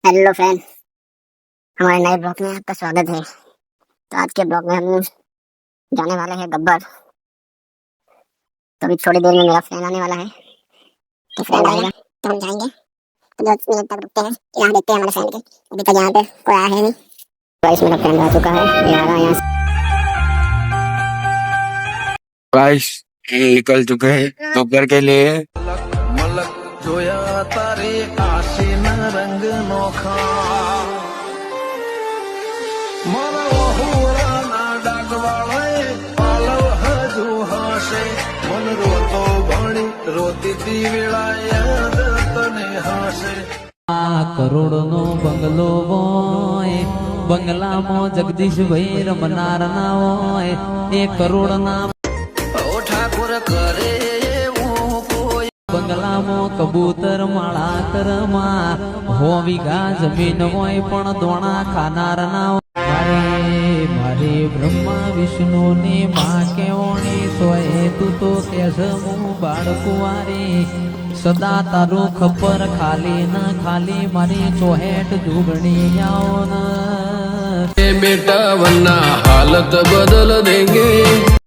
Hello friend, हमारे नए blog में आपका स्वागत है। तो आज के ब्लॉग में हम जाने वाले हैं गब्बर। तो अभी थोड़ी देर में मेरा फ्रेंड आने वाला है। तो फ्रेंड आएगा तो हम जाएंगे। तो 10 मिनट तक रुकते हैं, यहाँ देखते हैं हमारे फ्रेंड के। अभी तक यहाँ पे कोई आया है नहीं। गाइस, मेरा फ्रेंड आ चुका है, ये आ रहा है यहाँ से। गाइस, निकल चुके हैं गब्बर के लिए। मलक जोया तारे आशीन रंग नोखा मारा वहुरा ना डाकवाळे पालव हजू हाशे मन रोतो भणी रोती ती वेळा याद तने हाशे। करोड़नो बंगलो होय बंगला मो जगदीश भाई रमनार ना होय 1 करोड़ ना ओ ठाकुर करे बंगला मो कबूतर माळा करमा हो वीघा जमीन होय पण दोणा खानार ना मारे मारे ब्रह्मा विष्णु ने मां केवणी सोए तू तो केस मु बाळकुवारी सदा तारू खपर खाली न खाली मारी चोहेट जुगणी आओ न बेटा वन्ना हालत बदल देंगे।